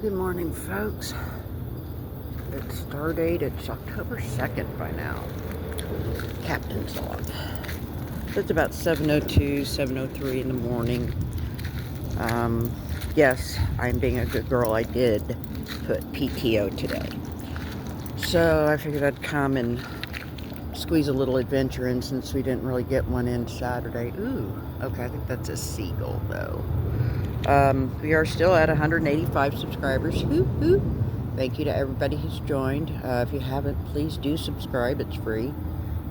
Good morning, folks. It's star date. It's October 2nd by now. Captain's log. It's about 7:02, 7:03 in the morning. Yes, I'm being a good girl. I did put PTO today. So I figured I'd come and squeeze a little adventure in since we didn't really get one in Saturday. Ooh, okay, I think that's a seagull though. We are still at 185 subscribers. Woo-hoo. Thank you to everybody who's joined. If you haven't, please do subscribe. It's free.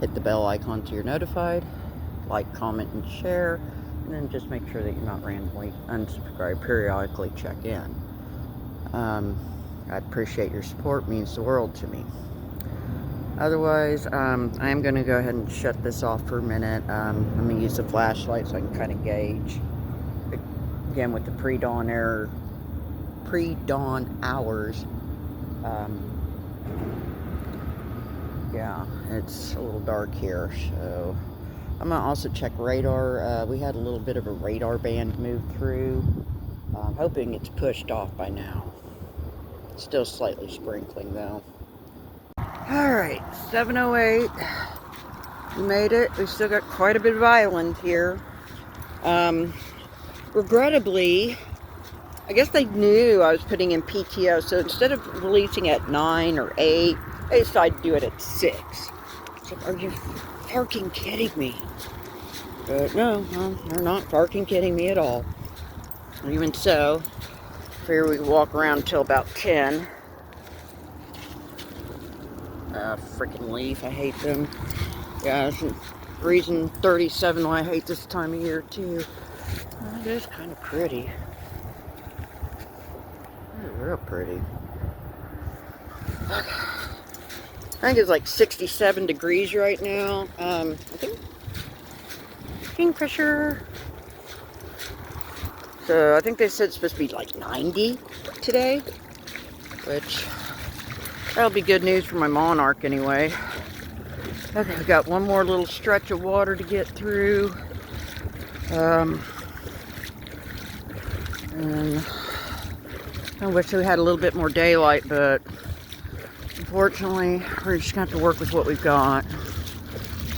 Hit the bell icon so you're notified. Like, comment, and share. And then just make sure that you're not randomly unsubscribed. Periodically check in. I appreciate your support. It means the world to me. Otherwise, I'm going to go ahead and shut this off for a minute. I'm going to use the flashlight so I can kind of gauge. Again, with the pre-dawn hours, yeah, it's a little dark here, so I'm gonna also check radar. We had a little bit of a radar band move through. I'm hoping it's pushed off by now. Still slightly sprinkling though. All right, 7:08. We made it. We still got quite a bit of island here. Regrettably, I guess they knew I was putting in PTO, so instead of releasing at 9 or 8, they decided to do it at 6. So, are you fucking kidding me? But no, they're not fucking kidding me at all. Even so, here we walk around until about 10. Freaking leaf, I hate them. Yeah, that's reason 37 why I hate this time of year, too. It is kind of pretty. It's real pretty. Okay. I think it's like 67 degrees right now. I think Kingfisher. So I think they said it's supposed to be like 90 today, which that'll be good news for my monarch anyway. Okay, I've got one more little stretch of water to get through. And I wish we had a little bit more daylight, but unfortunately, we're just going to have to work with what we've got,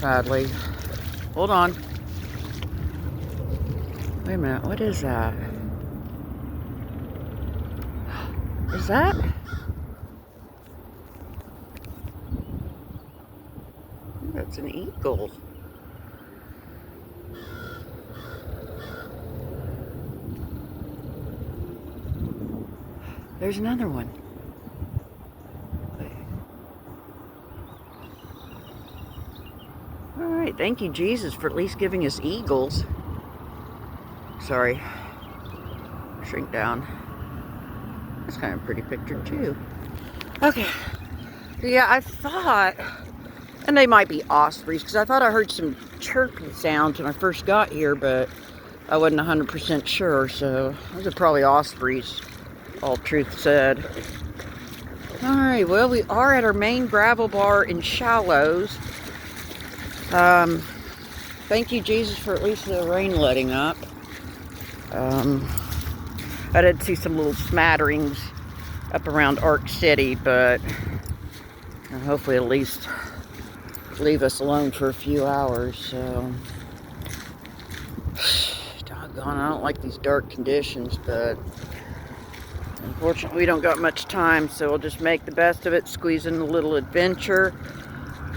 sadly. Hold on. Wait a minute, what is that? Is that? That's an eagle. There's another one. Alright, thank you, Jesus, for at least giving us eagles. Sorry. Shrink down. That's kind of a pretty picture, too. Okay. Yeah, I thought, and they might be ospreys, because I thought I heard some chirpy sounds when I first got here, but I wasn't 100% sure, so those are probably ospreys. All truth said. Alright, well, we are at our main gravel bar in Shallows. Thank you, Jesus, for at least the rain letting up. I did see some little smatterings up around Ark City, but hopefully at least leave us alone for a few hours, so. Doggone, I don't like these dark conditions, but unfortunately, we don't got much time, so we'll just make the best of it, squeeze in a little adventure,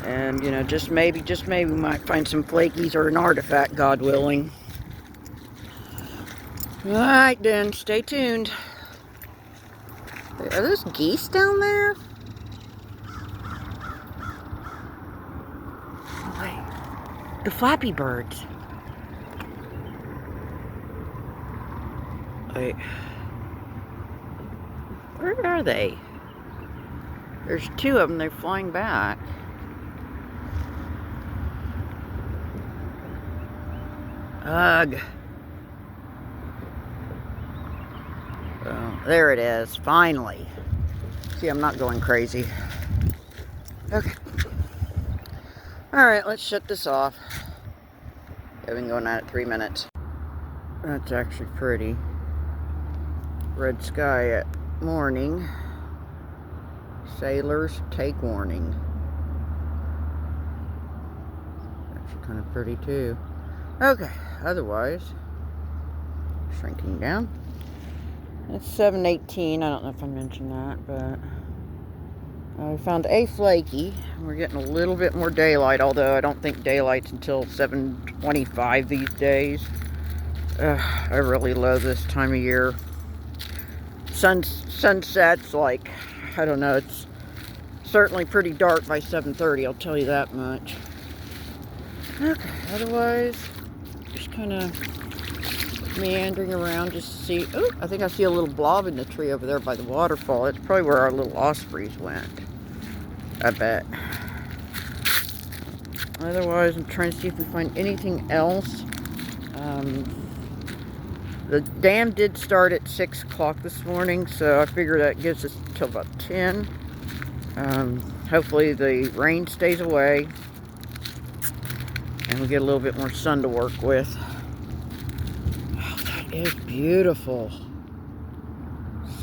and, you know, just maybe we might find some flakies or an artifact, God willing. Alright, then, stay tuned. Are those geese down there? Oh, wait. The Flappy Birds. Wait. Where are they? There's two of them. They're flying back. Ugh. Oh, there it is. Finally. See, I'm not going crazy. Okay. Alright, let's shut this off. I've been going at it 3 minutes. That's actually pretty. Red sky at morning. Sailors, take warning. Actually kind of pretty too. Okay, otherwise, shrinking down. It's 7:18. I don't know if I mentioned that, but I found a flaky. We're getting a little bit more daylight, although I don't think daylight's until 7:25 these days. I really love this time of year. Sunset's like, I don't know, it's certainly pretty dark by 7:30, I'll tell you that much. Okay, otherwise, just kind of meandering around just to see. Oh, I think I see a little blob in the tree over there by the waterfall. That's probably where our little ospreys went, I bet. Otherwise, I'm trying to see if we find anything else. The dam did start at 6 o'clock this morning, so I figure that gives us till about 10. Hopefully the rain stays away and we get a little bit more sun to work with. Oh, that is beautiful.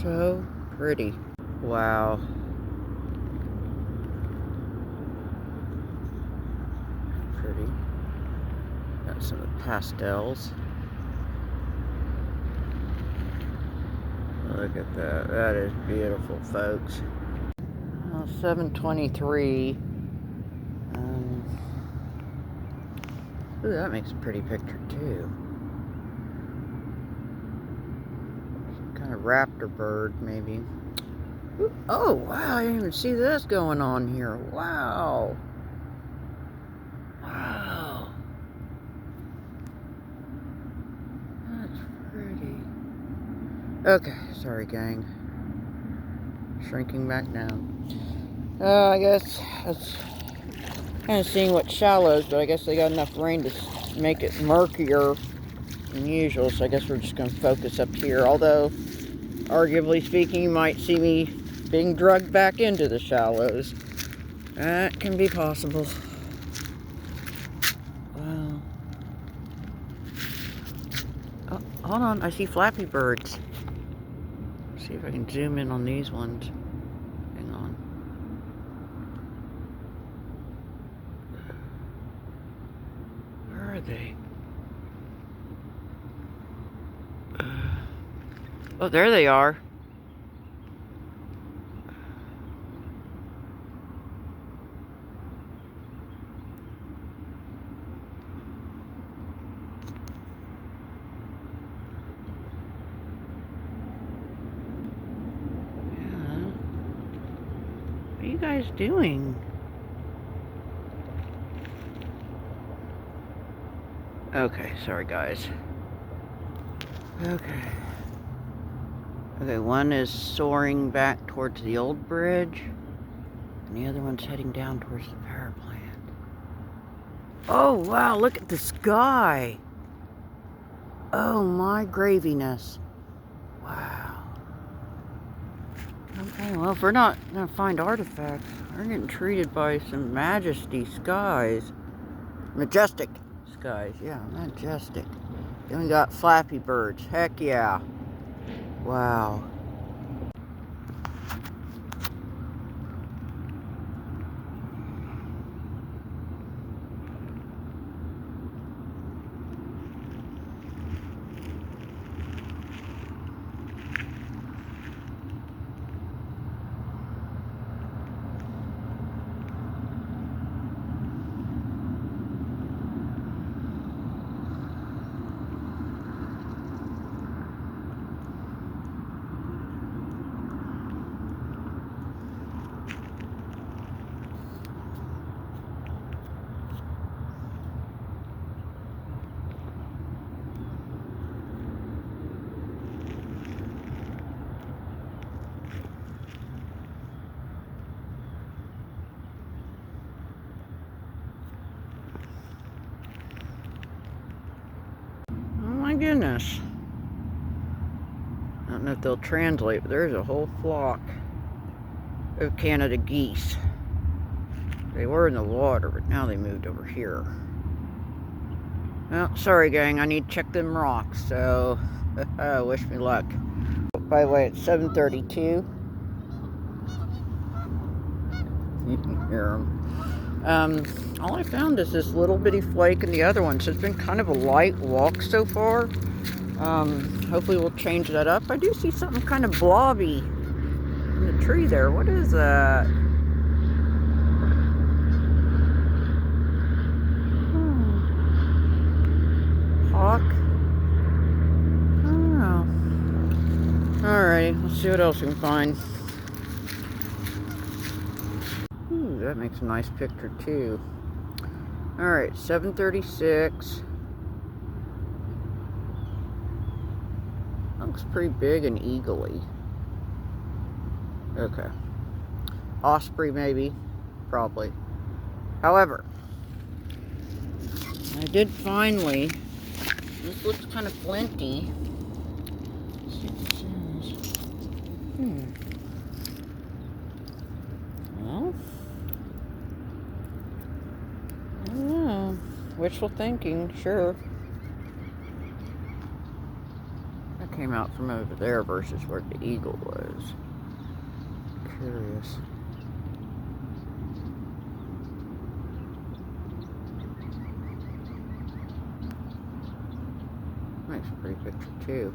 So pretty. Wow. Pretty. Got some of the pastels. Look at that. That is beautiful, folks. 7:23. Ooh, that makes a pretty picture too. Some kind of raptor bird, maybe. Ooh, oh, wow, I didn't even see this going on here. Wow. Wow. That's pretty. Okay, sorry, gang. Shrinking back down. I guess that's kind of seeing what shallows, but I guess they got enough rain to make it murkier than usual, so I guess we're just going to focus up here. Although, arguably speaking, you might see me being drugged back into the shallows. That can be possible. Wow. Oh, hold on, I see flappy birds. Let's see if I can zoom in on these ones. Hang on. Where are they? Oh, there they are. Yeah. What are you guys doing? Okay, sorry guys. Okay. Okay, one is soaring back towards the old bridge, and the other one's heading down towards the power plant. Oh, wow, look at the sky. Oh, my graviness. Wow. Okay, well, if we're not going to find artifacts, we're getting treated by some majesty skies. Majestic skies, yeah, majestic. Then we got flappy birds. Heck yeah. Wow. My goodness. I don't know if they'll translate, but there's a whole flock of Canada geese. They were in the water, but now they moved over here. Well, sorry gang, I need to check them rocks, so wish me luck. By the way, it's 7:32. You can hear them. All I found is this little bitty flake in the other one, so it's been kind of a light walk so far. Hopefully we'll change that up. I do see something kind of blobby in the tree there. What is that? Hawk? I don't know. Alright, let's see what else we can find. Ooh, that makes a nice picture too. Alright, 7:36. Looks pretty big and eagle-y. Okay. Osprey maybe. Probably. However, I did finally, this looks kind of flinty. Let's see what this is. Well, I don't know. Wishful thinking, sure. That came out from over there versus where the eagle was. Curious. Nice pretty picture too.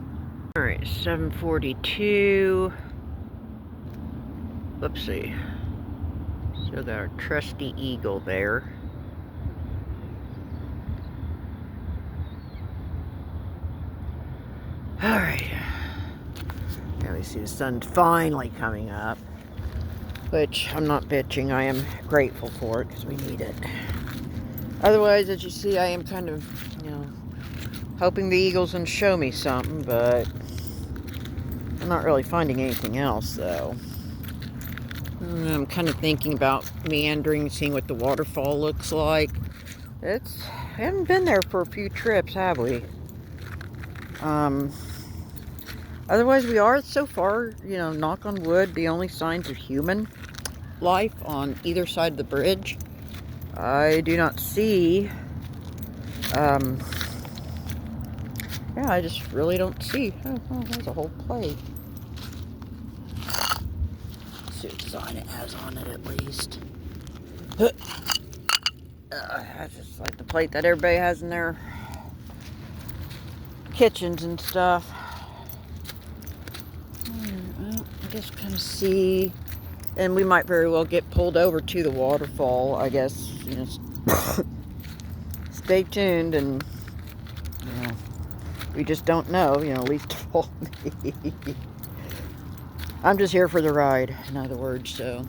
Alright, 7:42. Whoopsie. So got our trusty eagle there. Alright. Now we see the sun's finally coming up. Which, I'm not bitching. I am grateful for it because we need it. Otherwise, as you see, I am kind of, hoping the eagle's gonna show me something, but I'm not really finding anything else, though. I'm kind of thinking about meandering, seeing what the waterfall looks like. We haven't been there for a few trips, have we? Otherwise, we are, so far, knock on wood, the only signs of human life on either side of the bridge. I do not see, yeah, I just really don't see. Oh, there's a whole plate. Let's see what sign it has on it at least. That's just like the plate that everybody has in their kitchens and stuff. Well, I just kind of see, and we might very well get pulled over to the waterfall, I guess, stay tuned, and, we just don't know, least of all me. I'm just here for the ride, in other words, so.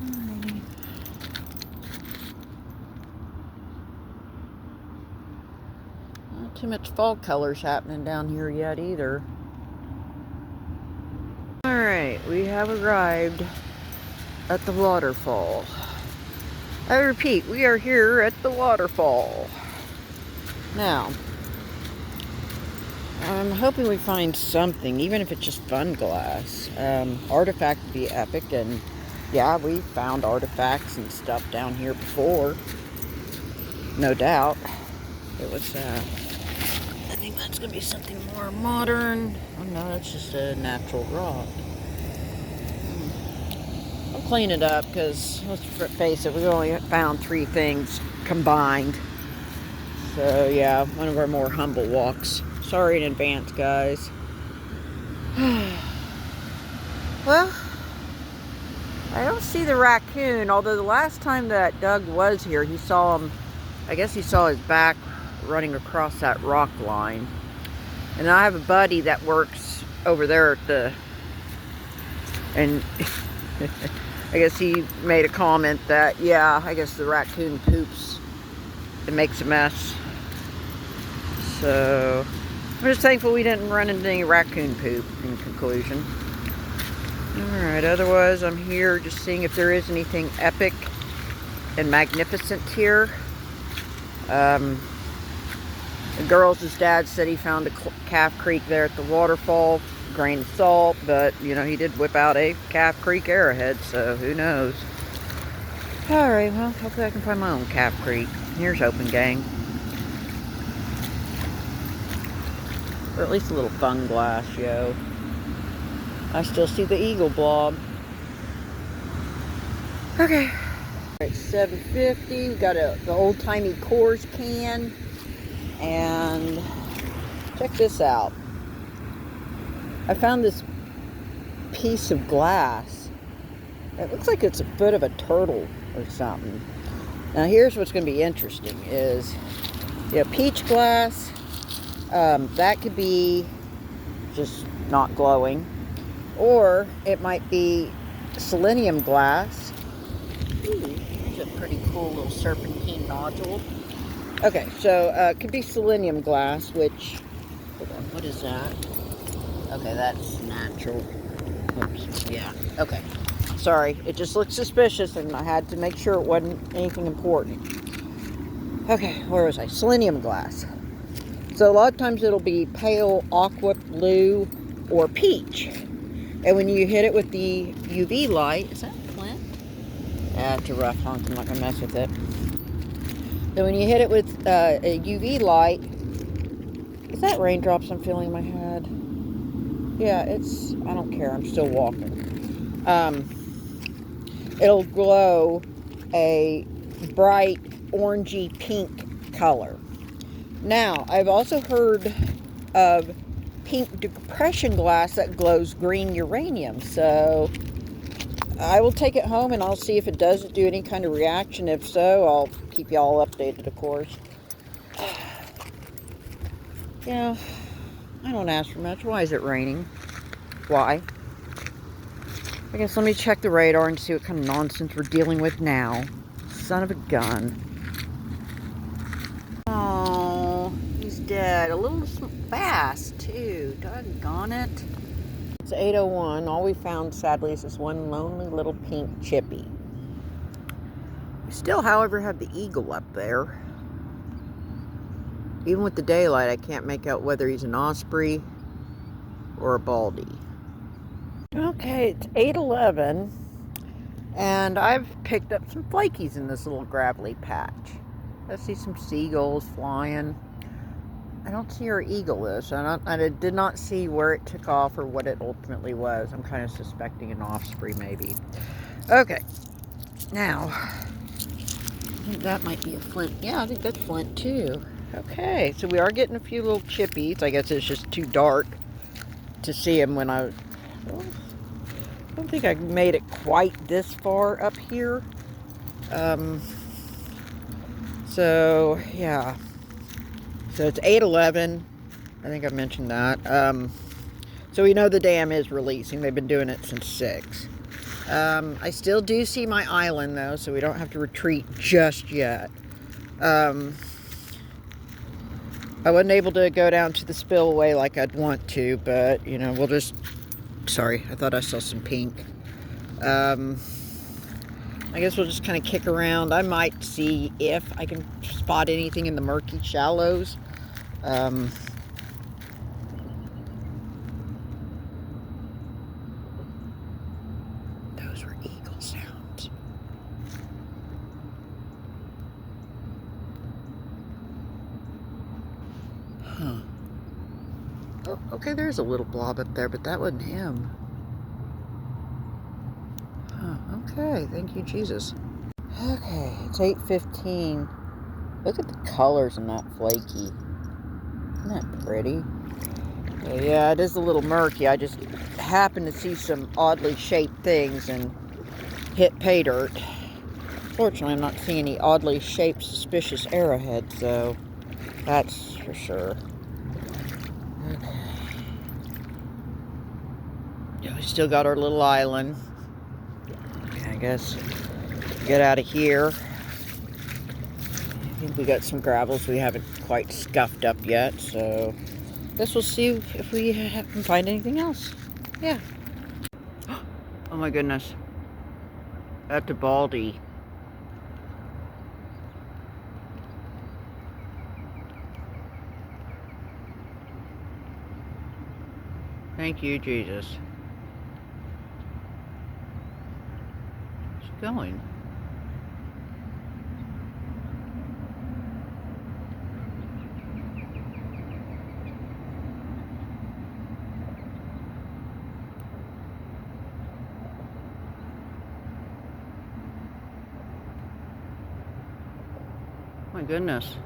Alrighty. Not too much fall colors happening down here yet either. Alright, we have arrived at the waterfall. I repeat, we are here at the waterfall. Now, I'm hoping we find something, even if it's just fun glass. Artifact would be epic, and yeah, we found artifacts and stuff down here before. No doubt. It was, I think that's going to be something more modern. Oh no, that's just a natural rock. I'll clean it up, because let's face it, we only found 3 things combined. So yeah, one of our more humble walks. Sorry in advance, guys. Well, I don't see the raccoon, although the last time that Doug was here, he saw him, I guess he saw his back running across that rock line. And I have a buddy that works over there at the, and I guess he made a comment that, yeah, I guess the raccoon poops and makes a mess. So I'm just thankful we didn't run into any raccoon poop in conclusion. Alright, otherwise I'm here just seeing if there is anything epic and magnificent here. The girls' dad said he found a Calf Creek there at the waterfall, grain of salt, but he did whip out a Calf Creek arrowhead, so who knows. Alright, well, hopefully I can find my own Calf Creek. Here's hoping, gang. Or at least a little fun glass, yo. I still see the eagle blob. Okay. It's 750. We got the old-timey Coors can. And check this out. I found this piece of glass. It looks like it's a foot of a turtle or something. Now here's what's going to be interesting is, peach glass, that could be just not glowing, or it might be selenium glass. Ooh, here's a pretty cool little serpentine nodule. Okay, so it could be selenium glass, which, hold on, what is that? Okay, that's natural. Oops, yeah, okay. Sorry, it just looked suspicious and I had to make sure it wasn't anything important. Okay, where was I? Selenium glass. So a lot of times it'll be pale aqua blue or peach. And when you hit it with the UV light, is that flint? That's a rough hunk, I'm not gonna mess with it. So when you hit it with a UV light, is that raindrops I'm feeling in my head? Yeah, I don't care, I'm still walking. It'll glow a bright orangey pink color. Now, I've also heard of pink depression glass that glows green uranium. So I will take it home and I'll see if it does do any kind of reaction. If so, I'll keep y'all updated, of course. Yeah, I don't ask for much. Why is it raining? Why? I guess let me check the radar and see what kind of nonsense we're dealing with now. Son of a gun. Oh, he's dead. A little fast, too. Doggone it. It's 8:01. All we found, sadly, is this one lonely little pink chippy. We still, however, have the eagle up there. Even with the daylight, I can't make out whether he's an osprey or a baldy. Okay, it's 8:11, and I've picked up some flakies in this little gravelly patch. I see some seagulls flying. I don't see where eagle is. I did not see where it took off or what it ultimately was. I'm kind of suspecting an osprey, maybe. Okay, now, I think that might be a flint. Yeah, I think that's flint, too. Okay, so we are getting a few little chippies. I guess it's just too dark to see them when I don't think I made it quite this far up here. So, yeah. So it's 8:11. I think I mentioned that. So we know the dam is releasing. They've been doing it since 6. I still do see my island, though, so we don't have to retreat just yet. I wasn't able to go down to the spillway like I'd want to, but, we'll just... Sorry, I thought I saw some pink. I guess we'll just kind of kick around. I might see if I can spot anything in the murky shallows. Those were eagle sounds. Huh. Oh, okay, there's a little blob up there, but that wasn't him. Huh, okay, thank you, Jesus. Okay, it's 8:15. Look at the colors in that flaky. Isn't that pretty? Yeah, it is a little murky. I just happened to see some oddly shaped things and hit pay dirt. Fortunately, I'm not seeing any oddly shaped suspicious arrowheads, though. That's for sure. Okay. Yeah, we still got our little island. Okay, I guess get out of here. I think we got some gravels we haven't quite scuffed up yet, so I guess we'll see if we can find anything else. Yeah. Oh my goodness. That's a baldy. Thank you, Jesus. Where's it going? My goodness.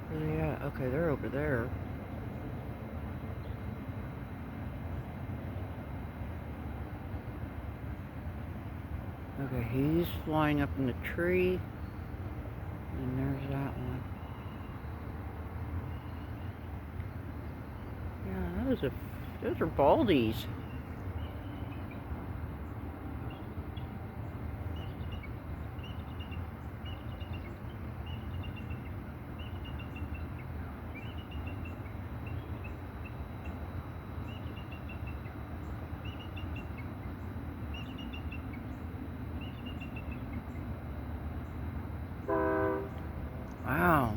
Where are they at? Okay, they're over there. Okay, he's flying up in the tree. And there's that one. Yeah, those are baldies. Wow.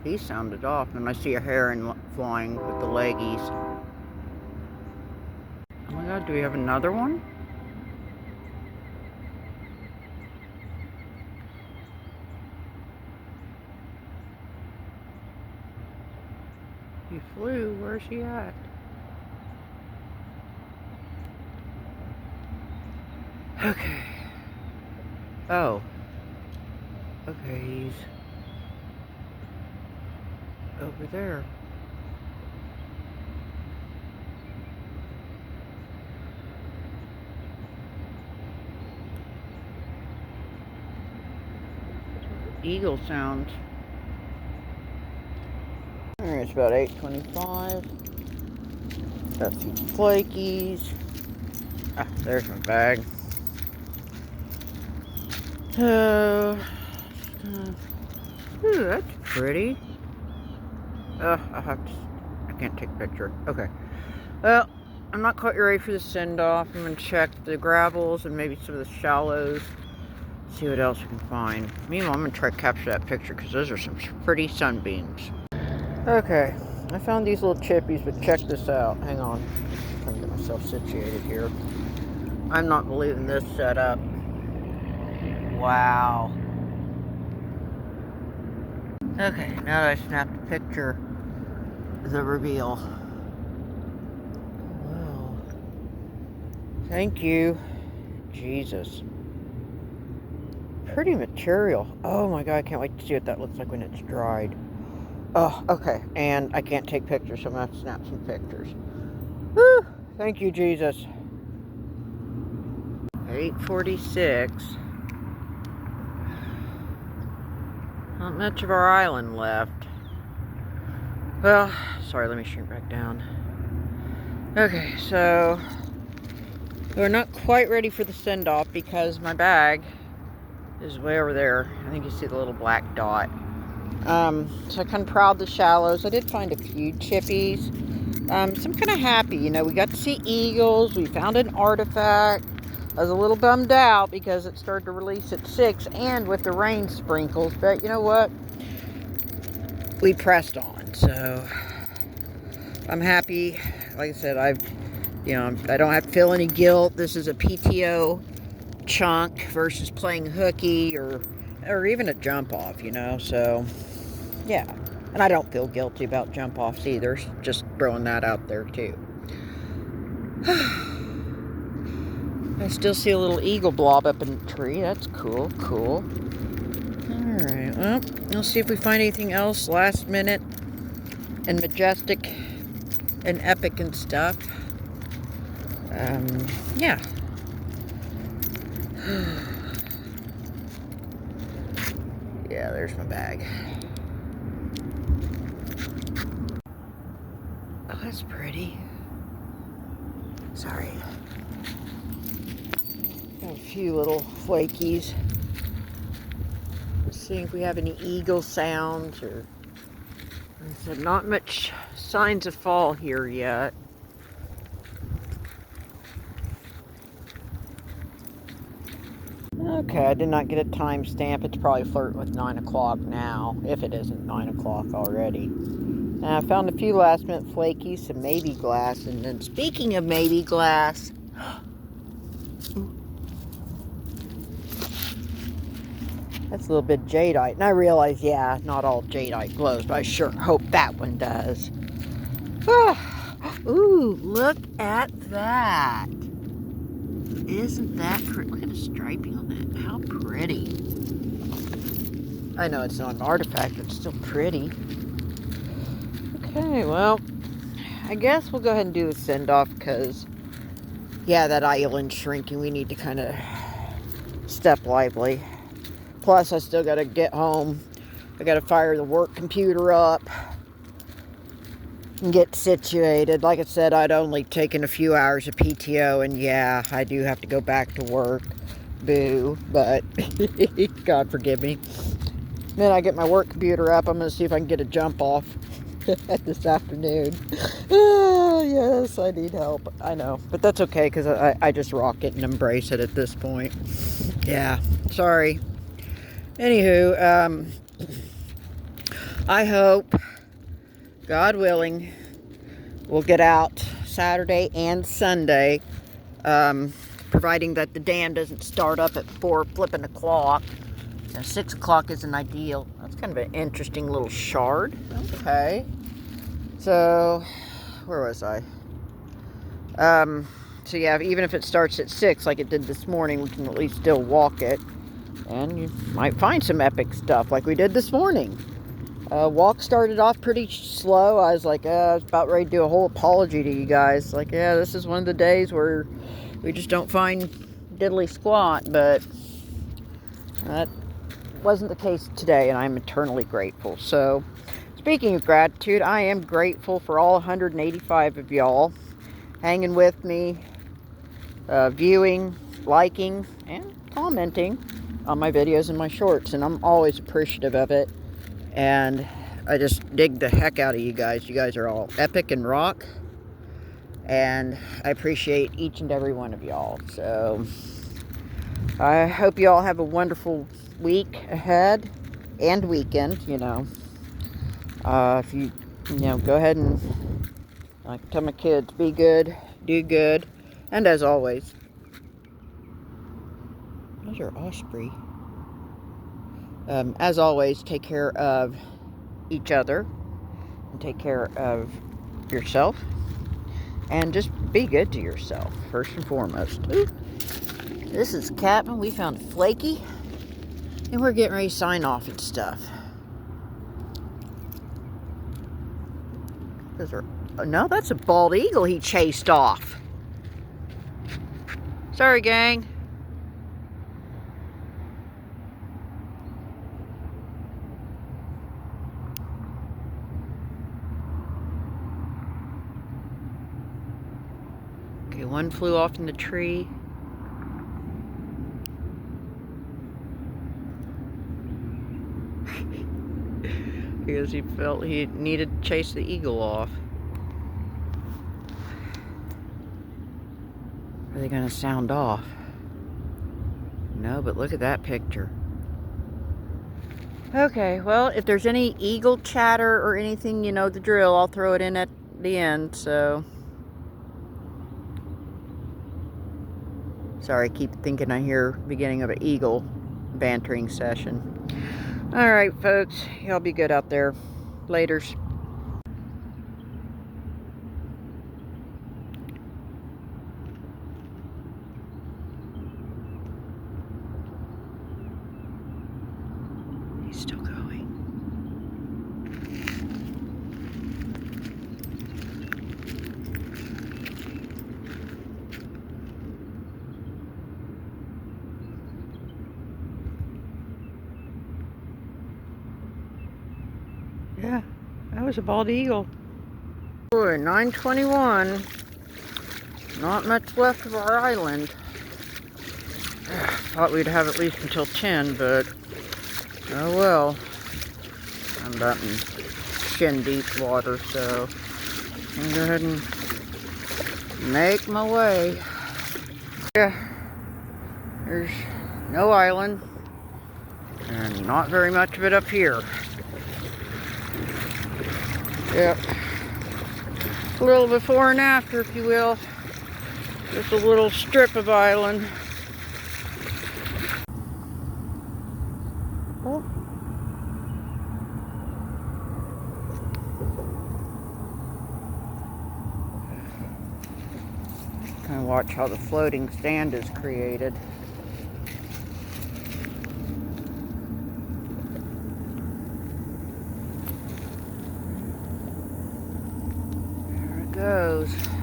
He sounded off, and I see a heron flying with the leggies. Oh my god, do we have another one? He flew. Where's he at? Okay. Oh. Okay, he's over there. Eagle sound. Alright, it's about 8:25. Got a few flakies. Ah, there's my bag. So, ooh, that's pretty. I can't take a picture. Okay. Well, I'm not quite ready for the send-off. I'm going to check the gravels and maybe some of the shallows. See what else we can find. Meanwhile, I'm going to try to capture that picture because those are some pretty sunbeams. Okay. I found these little chippies, but check this out. Hang on. I'm trying to get myself situated here. I'm not believing this setup. Wow. Okay, now that I snapped a picture, the reveal. Wow. Thank you. Jesus. Pretty material. Oh my god, I can't wait to see what that looks like when it's dried. Oh, okay. And I can't take pictures, so I'm going to have to snap some pictures. Woo! Thank you, Jesus. 8:46. Not much of our island left. Well, sorry, let me shrink back down. Okay, so we're not quite ready for the send-off because my bag is way over there. I think you see the little black dot. So I kind of prowled the shallows. I did find a few chippies. So I'm kind of happy. You know, we got to see eagles. We found an artifact. I was a little bummed out because it started to release at 6 and with the rain sprinkles. But you know what? We pressed on. So I'm happy. Like I said, I don't have to feel any guilt. This is a PTO chunk versus playing hooky or even a jump off, you know. So yeah, and I don't feel guilty about jump offs either. Just throwing that out there too. I still see a little eagle blob up in the tree. That's cool. Alright, well, we'll see if we find anything else last minute and majestic and epic and stuff. Yeah. Yeah, there's my bag. Oh, that's pretty. Sorry. Got a few little flakies. Let's see if we have any eagle sounds or... Like I said, not much signs of fall here yet. Okay, I did not get a timestamp. It's probably flirting with 9 o'clock now, if it isn't 9 o'clock already. And I found a few last minute flakies, some maybe glass, and then speaking of maybe glass, that's a little bit jadeite. And I realize, yeah, not all jadeite glows, but I sure hope that one does. Ooh, look at that. Isn't that pretty? Look at the striping on that. How pretty. I know it's not an artifact, but it's still pretty. Okay, well, I guess we'll go ahead and do a send-off because, yeah, that island's shrinking. We need to kind of step lively. Plus, I still got to get home. I got to fire the work computer up and get situated. Like I said, I'd only taken a few hours of PTO, and yeah, I do have to go back to work. Boo, but God forgive me. Then I get my work computer up. I'm going to see if I can get a jump off this afternoon. Oh, yes, I need help. I know, but that's okay because I just rock it and embrace it at this point. Yeah, sorry. Anywho, I hope, God willing, we'll get out Saturday and Sunday, providing that the dam doesn't start up at 4 flipping o'clock. 6 o'clock isn't ideal. That's kind of an interesting little shard. Okay. So, where was I? So yeah, even if it starts at 6 like it did this morning, we can at least still walk it. And you might find some epic stuff like we did this morning. Walk started off pretty slow. I was like, I was about ready to do a whole apology to you guys. Like, yeah, this is one of the days where we just don't find diddly squat, but that wasn't the case today, and I'm eternally grateful. So, speaking of gratitude, I am grateful for all 185 of y'all hanging with me, viewing, liking, and commenting on my videos and my shorts, and I'm always appreciative of it. And I just dig the heck out of you guys. You guys are all epic and rock, and I appreciate each and every one of y'all. So I hope you all have a wonderful week ahead and weekend. If you go ahead and, like, tell my kids, be good, do good, and as always, those are osprey. As always, take care of each other and take care of yourself, and just be good to yourself first and foremost. Ooh. This is Captain. We found Flaky, and we're getting ready to sign off and stuff. No, that's a bald eagle he chased off. Sorry, gang. Okay, one flew off in the tree. Because he felt he needed to chase the eagle off. Are they going to sound off? No, but look at that picture. Okay, well, if there's any eagle chatter or anything, you know the drill. I'll throw it in at the end, so. Sorry, I keep thinking I hear the beginning of an eagle bantering session. Alright, folks. Y'all be good out there. Laters. He's still going. Yeah, that was a bald eagle. Boy, 9:21. Not much left of our island. Thought we'd have at least until 10, but oh well. I'm about in shin deep water, so I'm gonna go ahead and make my way. Yeah, there's no island, and not very much of it up here. Yep. A little before and after, if you will. Just a little strip of island. Oh. Kind of watch how the floating stand is created. There it goes.